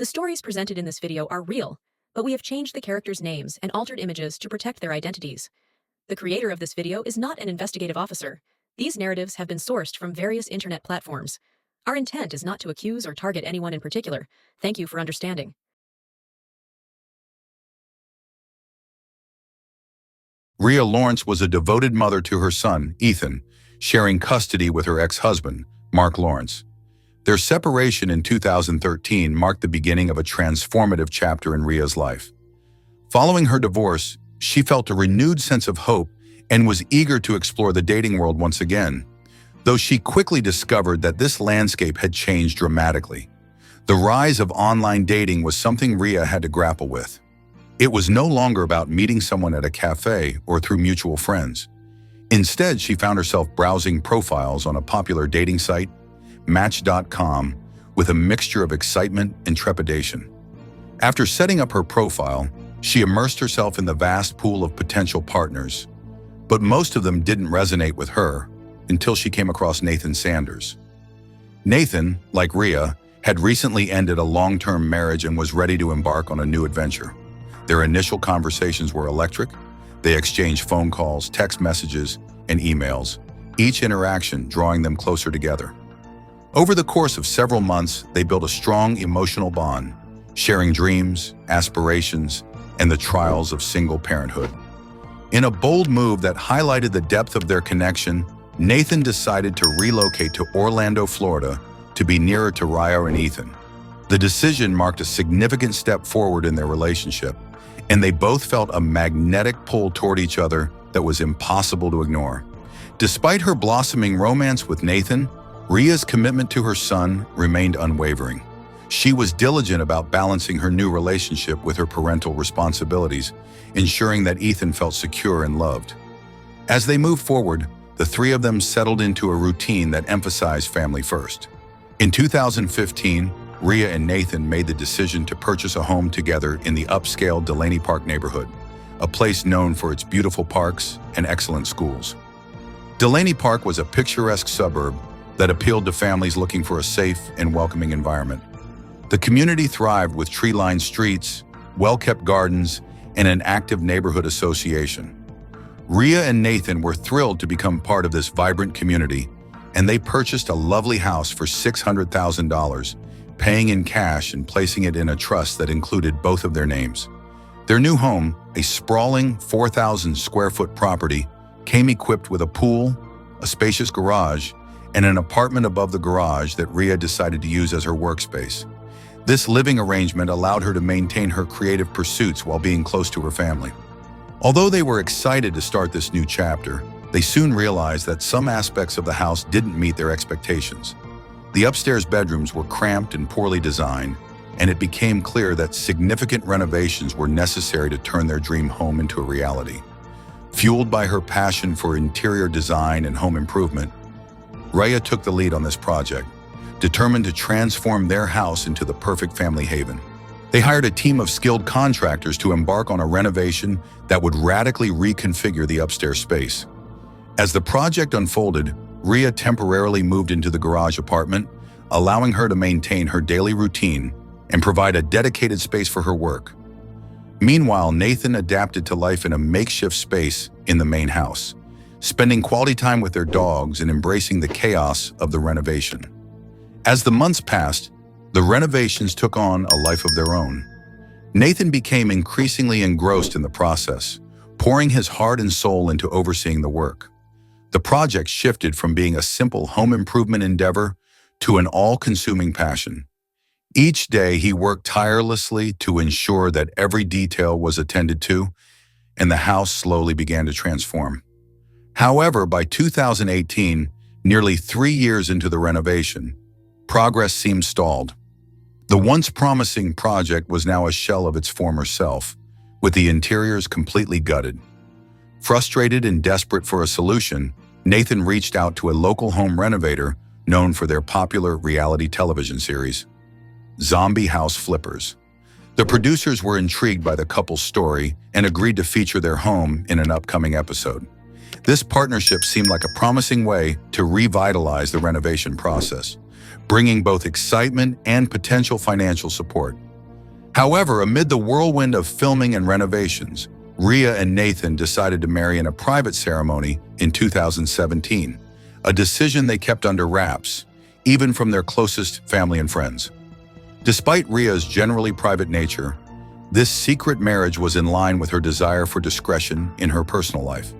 The stories presented in this video are real, but we have changed the characters' names and altered images to protect their identities. The creator of this video is not an investigative officer. These narratives have been sourced from various internet platforms. Our intent is not to accuse or target anyone in particular. Thank you for understanding. Rhea Lawrence was a devoted mother to her son, Ethan, sharing custody with her ex-husband, Mark Lawrence. Their separation in 2013 marked the beginning of a transformative chapter in Rhea's life. Following her divorce, she felt a renewed sense of hope and was eager to explore the dating world once again, though she quickly discovered that this landscape had changed dramatically. The rise of online dating was something Rhea had to grapple with. It was no longer about meeting someone at a cafe or through mutual friends. Instead, she found herself browsing profiles on a popular dating site, Match.com, with a mixture of excitement and trepidation. After setting up her profile, she immersed herself in the vast pool of potential partners, but most of them didn't resonate with her until she came across Nathan Sanders. Nathan, like Rhea, had recently ended a long-term marriage and was ready to embark on a new adventure. Their initial conversations were electric. They exchanged phone calls, text messages, and emails, each interaction drawing them closer together. Over the course of several months, they built a strong emotional bond, sharing dreams, aspirations, and the trials of single parenthood. In a bold move that highlighted the depth of their connection, Nathan decided to relocate to Orlando, Florida, to be nearer to Rhea and Ethan. The decision marked a significant step forward in their relationship, and they both felt a magnetic pull toward each other that was impossible to ignore. Despite her blossoming romance with Nathan, Rhea's commitment to her son remained unwavering. She was diligent about balancing her new relationship with her parental responsibilities, ensuring that Ethan felt secure and loved. As they moved forward, the three of them settled into a routine that emphasized family first. In 2015, Rhea and Nathan made the decision to purchase a home together in the upscale Delaney Park neighborhood, a place known for its beautiful parks and excellent schools. Delaney Park was a picturesque suburb that appealed to families looking for a safe and welcoming environment. The community thrived with tree-lined streets, well-kept gardens, and an active neighborhood association. Rhea and Nathan were thrilled to become part of this vibrant community, and they purchased a lovely house for $600,000, paying in cash and placing it in a trust that included both of their names. Their new home, a sprawling 4,000-square-foot property, came equipped with a pool, a spacious garage, and an apartment above the garage that Rhea decided to use as her workspace. This living arrangement allowed her to maintain her creative pursuits while being close to her family. Although they were excited to start this new chapter, they soon realized that some aspects of the house didn't meet their expectations. The upstairs bedrooms were cramped and poorly designed, and it became clear that significant renovations were necessary to turn their dream home into a reality. Fueled by her passion for interior design and home improvement, Rhea took the lead on this project, determined to transform their house into the perfect family haven. They hired a team of skilled contractors to embark on a renovation that would radically reconfigure the upstairs space. As the project unfolded, Rhea temporarily moved into the garage apartment, allowing her to maintain her daily routine and provide a dedicated space for her work. Meanwhile, Nathan adapted to life in a makeshift space in the main house, spending quality time with their dogs and embracing the chaos of the renovation. As the months passed, the renovations took on a life of their own. Nathan became increasingly engrossed in the process, pouring his heart and soul into overseeing the work. The project shifted from being a simple home improvement endeavor to an all-consuming passion. Each day, he worked tirelessly to ensure that every detail was attended to, and the house slowly began to transform. However, by 2018, nearly 3 years into the renovation, progress seemed stalled. The once promising project was now a shell of its former self, with the interiors completely gutted. Frustrated and desperate for a solution, Nathan reached out to a local home renovator known for their popular reality television series, Zombie House Flippers. The producers were intrigued by the couple's story and agreed to feature their home in an upcoming episode. This partnership seemed like a promising way to revitalize the renovation process, bringing both excitement and potential financial support. However, amid the whirlwind of filming and renovations, Rhea and Nathan decided to marry in a private ceremony in 2017, a decision they kept under wraps, even from their closest family and friends. Despite Rhea's generally private nature, this secret marriage was in line with her desire for discretion in her personal life.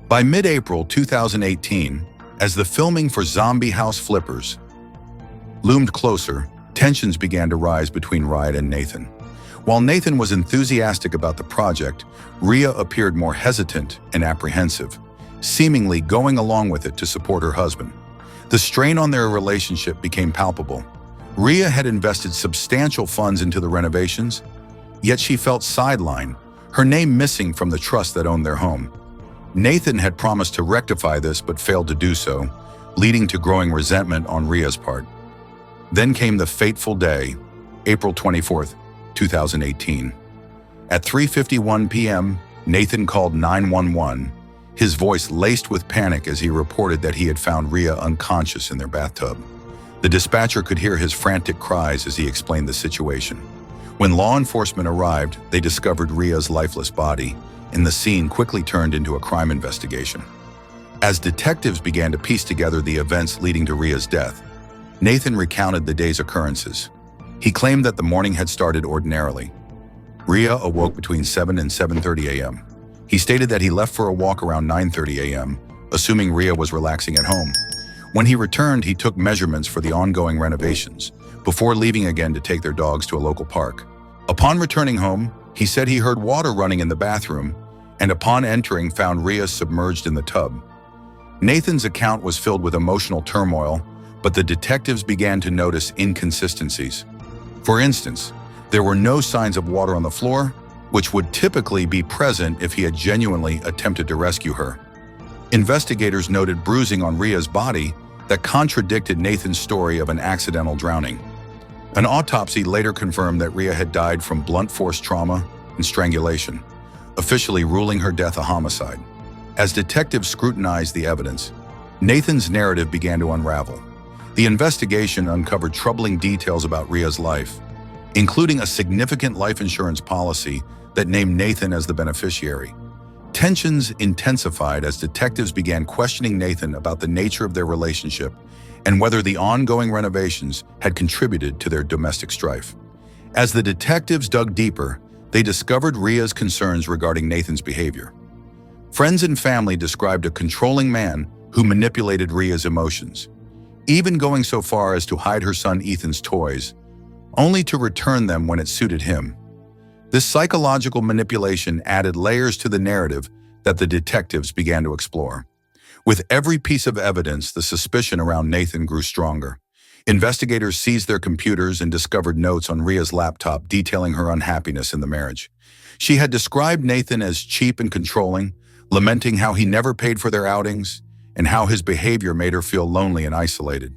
By mid-April 2018, as the filming for Zombie House Flippers loomed closer, tensions began to rise between Rhea and Nathan. While Nathan was enthusiastic about the project, Rhea appeared more hesitant and apprehensive, seemingly going along with it to support her husband. The strain on their relationship became palpable. Rhea had invested substantial funds into the renovations, yet she felt sidelined, her name missing from the trust that owned their home. Nathan had promised to rectify this but failed to do so, leading to growing resentment on Rhea's part. Then came the fateful day, April 24th, 2018. At 3:51 p.m., Nathan called 911, his voice laced with panic as he reported that he had found Rhea unconscious in their bathtub. The dispatcher could hear his frantic cries as he explained the situation. When law enforcement arrived, they discovered Rhea's lifeless body, and the scene quickly turned into a crime investigation. As detectives began to piece together the events leading to Rhea's death, Nathan recounted the day's occurrences. He claimed that the morning had started ordinarily. Rhea awoke between 7 and 7:30 a.m. He stated that he left for a walk around 9:30 a.m., assuming Rhea was relaxing at home. When he returned, he took measurements for the ongoing renovations, before leaving again to take their dogs to a local park. Upon returning home, he said he heard water running in the bathroom, and upon entering found Rhea submerged in the tub. Nathan's account was filled with emotional turmoil, but the detectives began to notice inconsistencies. For instance, there were no signs of water on the floor, which would typically be present if he had genuinely attempted to rescue her. Investigators noted bruising on Rhea's body that contradicted Nathan's story of an accidental drowning. An autopsy later confirmed that Rhea had died from blunt force trauma and strangulation, officially ruling her death a homicide. As detectives scrutinized the evidence, Nathan's narrative began to unravel. The investigation uncovered troubling details about Rhea's life, including a significant life insurance policy that named Nathan as the beneficiary. Tensions intensified as detectives began questioning Nathan about the nature of their relationship and whether the ongoing renovations had contributed to their domestic strife. As the detectives dug deeper, they discovered Rhea's concerns regarding Nathan's behavior. Friends and family described a controlling man who manipulated Rhea's emotions, even going so far as to hide her son Ethan's toys, only to return them when it suited him. This psychological manipulation added layers to the narrative that the detectives began to explore. With every piece of evidence, the suspicion around Nathan grew stronger. Investigators seized their computers and discovered notes on Rhea's laptop detailing her unhappiness in the marriage. She had described Nathan as cheap and controlling, lamenting how he never paid for their outings and how his behavior made her feel lonely and isolated.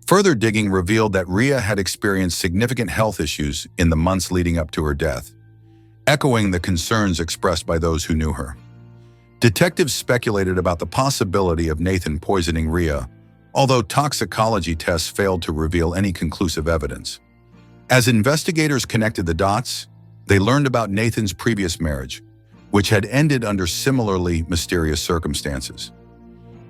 Further digging revealed that Rhea had experienced significant health issues in the months leading up to her death, echoing the concerns expressed by those who knew her. Detectives speculated about the possibility of Nathan poisoning Rhea, although toxicology tests failed to reveal any conclusive evidence. As investigators connected the dots, they learned about Nathan's previous marriage, which had ended under similarly mysterious circumstances.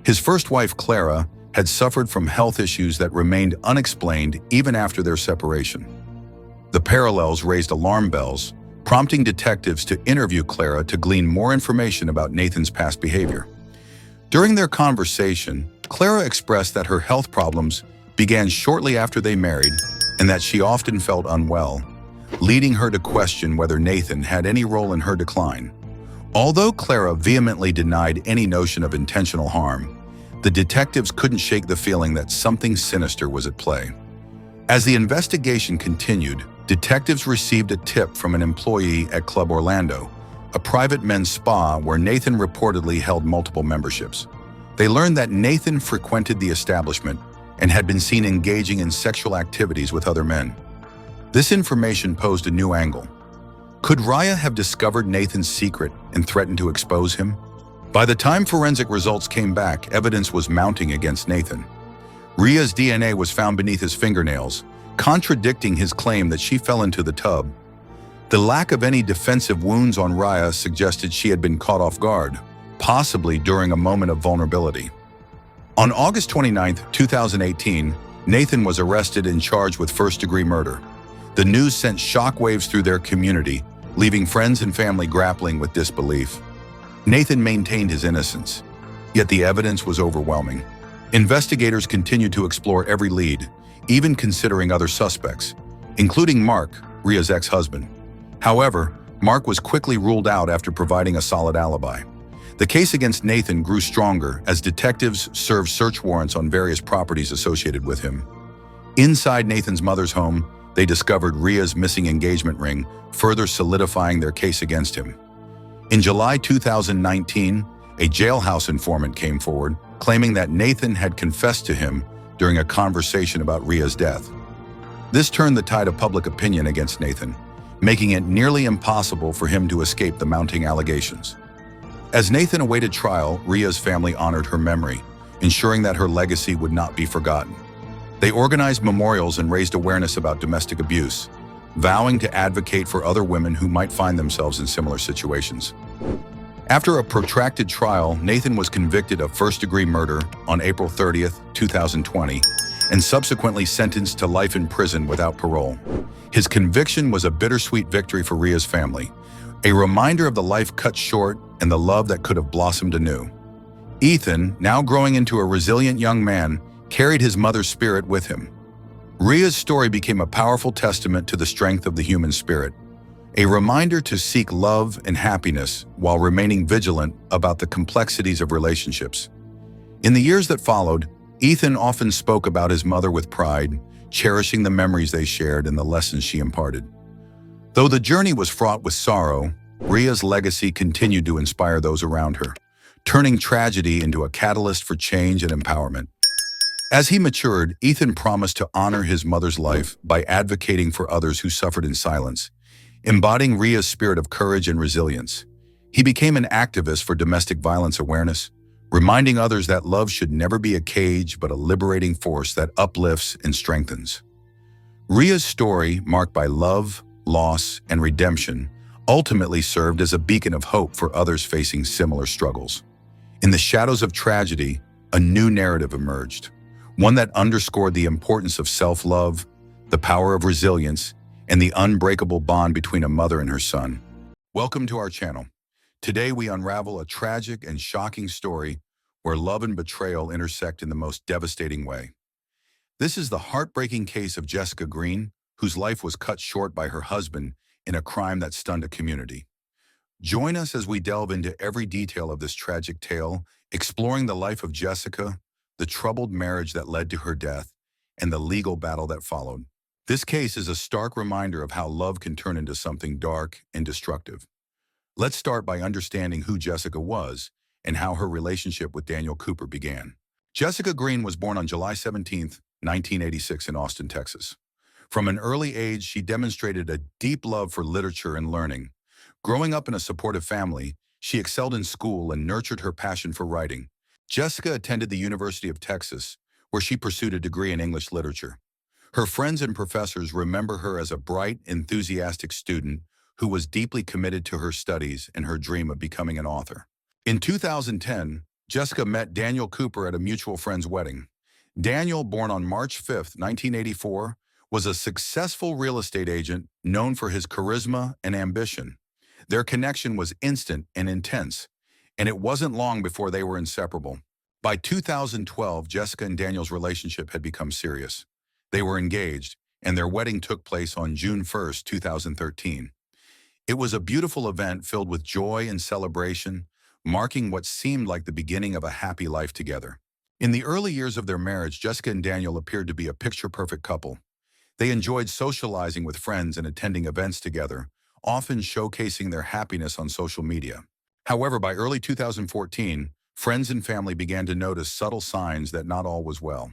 His first wife, Clara, had suffered from health issues that remained unexplained even after their separation. The parallels raised alarm bells, prompting detectives to interview Clara to glean more information about Nathan's past behavior. During their conversation, Clara expressed that her health problems began shortly after they married and that she often felt unwell, leading her to question whether Nathan had any role in her decline. Although Clara vehemently denied any notion of intentional harm, the detectives couldn't shake the feeling that something sinister was at play. As the investigation continued, detectives received a tip from an employee at Club Orlando, a private men's spa where Nathan reportedly held multiple memberships. They learned that Nathan frequented the establishment and had been seen engaging in sexual activities with other men. This information posed a new angle. Could Rhea have discovered Nathan's secret and threatened to expose him? By the time forensic results came back, evidence was mounting against Nathan. Rhea's DNA was found beneath his fingernails, contradicting his claim that she fell into the tub The lack of any defensive wounds on Rhea suggested she had been caught off guard, possibly during a moment of vulnerability. On August 29, 2018, Nathan was arrested and charged with first-degree murder. The news sent shockwaves through their community, leaving friends and family grappling with disbelief. Nathan maintained his innocence, yet the evidence was overwhelming. Investigators continued to explore every lead, even considering other suspects, including Mark, Rhea's ex-husband. However, Mark was quickly ruled out after providing a solid alibi. The case against Nathan grew stronger as detectives served search warrants on various properties associated with him. Inside Nathan's mother's home, they discovered Rhea's missing engagement ring, further solidifying their case against him. In July 2019, a jailhouse informant came forward, claiming that Nathan had confessed to him during a conversation about Rhea's death. This turned the tide of public opinion against Nathan, making it nearly impossible for him to escape the mounting allegations. As Nathan awaited trial, Rhea's family honored her memory, ensuring that her legacy would not be forgotten. They organized memorials and raised awareness about domestic abuse, vowing to advocate for other women who might find themselves in similar situations. After a protracted trial, Nathan was convicted of first-degree murder on April 30, 2020, and subsequently sentenced to life in prison without parole. His conviction was a bittersweet victory for Rhea's family, a reminder of the life cut short and the love that could have blossomed anew. Ethan, now growing into a resilient young man, carried his mother's spirit with him. Rhea's story became a powerful testament to the strength of the human spirit, a reminder to seek love and happiness while remaining vigilant about the complexities of relationships. In the years that followed, Ethan often spoke about his mother with pride, cherishing the memories they shared and the lessons she imparted. Though the journey was fraught with sorrow, Rhea's legacy continued to inspire those around her, turning tragedy into a catalyst for change and empowerment. As he matured, Ethan promised to honor his mother's life by advocating for others who suffered in silence, embodying Rhea's spirit of courage and resilience. He became an activist for domestic violence awareness, reminding others that love should never be a cage but a liberating force that uplifts and strengthens. Rhea's story, marked by love, loss, and redemption, ultimately served as a beacon of hope for others facing similar struggles. In the shadows of tragedy, a new narrative emerged, one that underscored the importance of self-love, the power of resilience, and the unbreakable bond between a mother and her son. Welcome to our channel. Today we unravel a tragic and shocking story where love and betrayal intersect in the most devastating way. This is the heartbreaking case of Jessica Green, whose life was cut short by her husband in a crime that stunned a community. Join us as we delve into every detail of this tragic tale, exploring the life of Jessica, the troubled marriage that led to her death, and the legal battle that followed. This case is a stark reminder of how love can turn into something dark and destructive. Let's start by understanding who Jessica was and how her relationship with Daniel Cooper began. Jessica Green was born on July 17, 1986 in Austin, Texas. From an early age, she demonstrated a deep love for literature and learning. Growing up in a supportive family, she excelled in school and nurtured her passion for writing. Jessica attended the University of Texas, where she pursued a degree in English literature. Her friends and professors remember her as a bright, enthusiastic student who was deeply committed to her studies and her dream of becoming an author. In 2010, Jessica met Daniel Cooper at a mutual friend's wedding. Daniel, born on March 5, 1984, was a successful real estate agent known for his charisma and ambition. Their connection was instant and intense, and it wasn't long before they were inseparable. By 2012, Jessica and Daniel's relationship had become serious. They were engaged, and their wedding took place on June 1, 2013. It was a beautiful event filled with joy and celebration, marking what seemed like the beginning of a happy life together. In the early years of their marriage, Jessica and Daniel appeared to be a picture-perfect couple. They enjoyed socializing with friends and attending events together, often showcasing their happiness on social media. However, by early 2014, friends and family began to notice subtle signs that not all was well.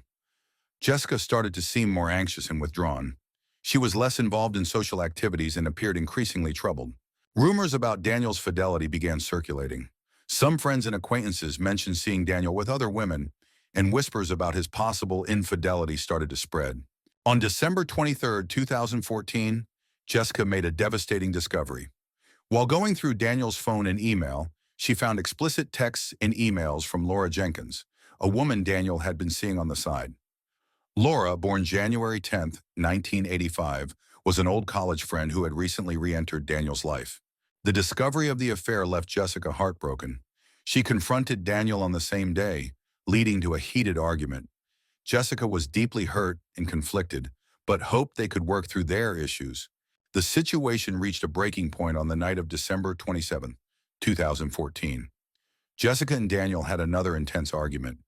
Jessica started to seem more anxious and withdrawn. She was less involved in social activities and appeared increasingly troubled. Rumors about Daniel's fidelity began circulating. Some friends and acquaintances mentioned seeing Daniel with other women, and whispers about his possible infidelity started to spread. On December 23, 2014, Jessica made a devastating discovery. While going through Daniel's phone and email, she found explicit texts and emails from Laura Jenkins, a woman Daniel had been seeing on the side. Laura, born January 10, 1985, was an old college friend who had recently re-entered Daniel's life. The discovery of the affair left Jessica heartbroken. She confronted Daniel on the same day, leading to a heated argument. Jessica was deeply hurt and conflicted, but hoped they could work through their issues. The situation reached a breaking point on the night of December 27, 2014. Jessica and Daniel had another intense argument.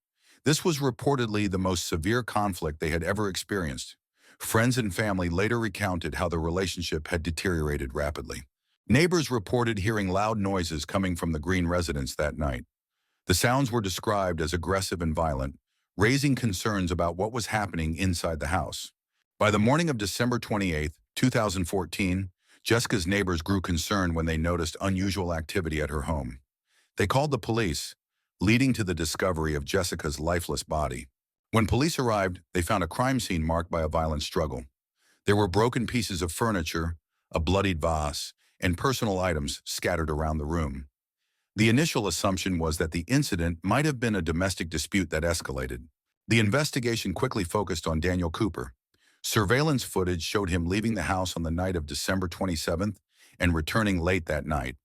This was reportedly the most severe conflict they had ever experienced. Friends and family later recounted how the relationship had deteriorated rapidly. Neighbors reported hearing loud noises coming from the Green residence that night. The sounds were described as aggressive and violent, raising concerns about what was happening inside the house. By the morning of December 28, 2014, Jessica's neighbors grew concerned when they noticed unusual activity at her home. They called the police, leading to the discovery of Jessica's lifeless body. When police arrived, they found a crime scene marked by a violent struggle. There were broken pieces of furniture, a bloodied vase, and personal items scattered around the room. The initial assumption was that the incident might have been a domestic dispute that escalated. The investigation quickly focused on Daniel Cooper. Surveillance footage showed him leaving the house on the night of December 27th and returning late that night.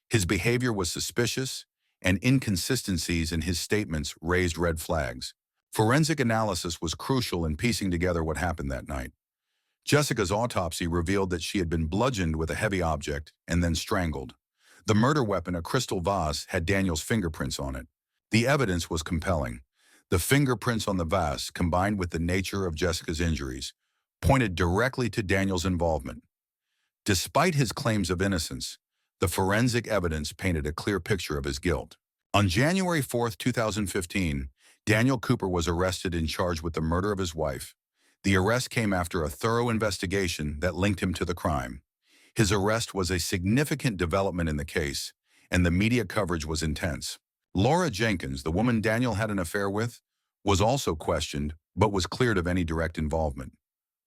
His behavior was suspicious, and inconsistencies in his statements raised red flags. Forensic analysis was crucial in piecing together what happened that night. Jessica's autopsy revealed that she had been bludgeoned with a heavy object and then strangled. The murder weapon, a crystal vase, had Daniel's fingerprints on it. The evidence was compelling. The fingerprints on the vase, combined with the nature of Jessica's injuries, pointed directly to Daniel's involvement. Despite his claims of innocence, the forensic evidence painted a clear picture of his guilt. On January 4, 2015, Daniel Cooper was arrested and charged with the murder of his wife. The arrest came after a thorough investigation that linked him to the crime. His arrest was a significant development in the case, and the media coverage was intense. Laura Jenkins, the woman Daniel had an affair with, was also questioned, but was cleared of any direct involvement.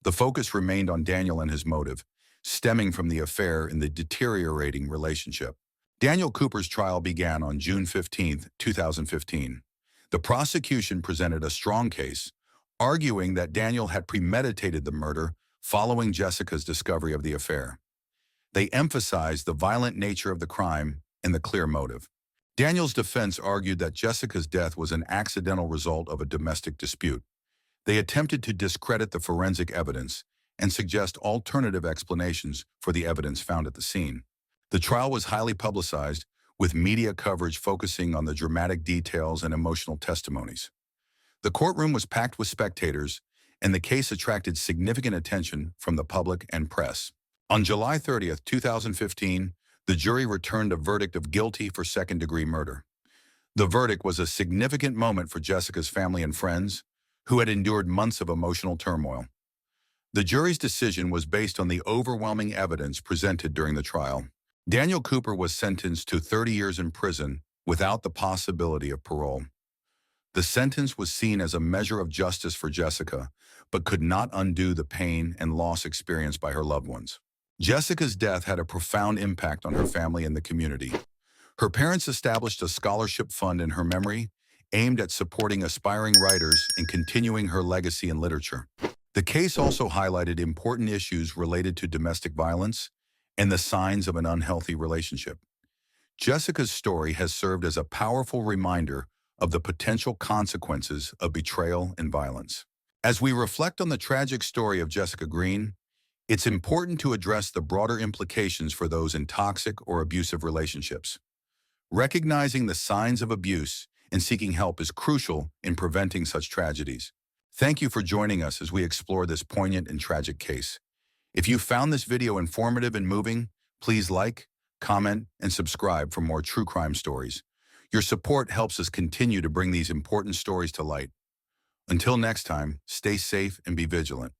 The focus remained on Daniel and his motive, stemming from the affair in the deteriorating relationship. Daniel Cooper's trial began on June 15, 2015. The prosecution presented a strong case, arguing that Daniel had premeditated the murder following Jessica's discovery of the affair. They emphasized the violent nature of the crime and the clear motive. Daniel's defense argued that Jessica's death was an accidental result of a domestic dispute. They attempted to discredit the forensic evidence and suggest alternative explanations for the evidence found at the scene. The trial was highly publicized, with media coverage focusing on the dramatic details and emotional testimonies. The courtroom was packed with spectators, and the case attracted significant attention from the public and press. On July 30, 2015, the jury returned a verdict of guilty for second-degree murder. The verdict was a significant moment for Jessica's family and friends, who had endured months of emotional turmoil. The jury's decision was based on the overwhelming evidence presented during the trial. Daniel Cooper was sentenced to 30 years in prison without the possibility of parole. The sentence was seen as a measure of justice for Jessica, but could not undo the pain and loss experienced by her loved ones. Jessica's death had a profound impact on her family and the community. Her parents established a scholarship fund in her memory, aimed at supporting aspiring writers and continuing her legacy in literature. The case also highlighted important issues related to domestic violence and the signs of an unhealthy relationship. Jessica's story has served as a powerful reminder of the potential consequences of betrayal and violence. As we reflect on the tragic story of Jessica Green, it's important to address the broader implications for those in toxic or abusive relationships. Recognizing the signs of abuse and seeking help is crucial in preventing such tragedies. Thank you for joining us as we explore this poignant and tragic case. If you found this video informative and moving, please like, comment, and subscribe for more true crime stories. Your support helps us continue to bring these important stories to light. Until next time, stay safe and be vigilant.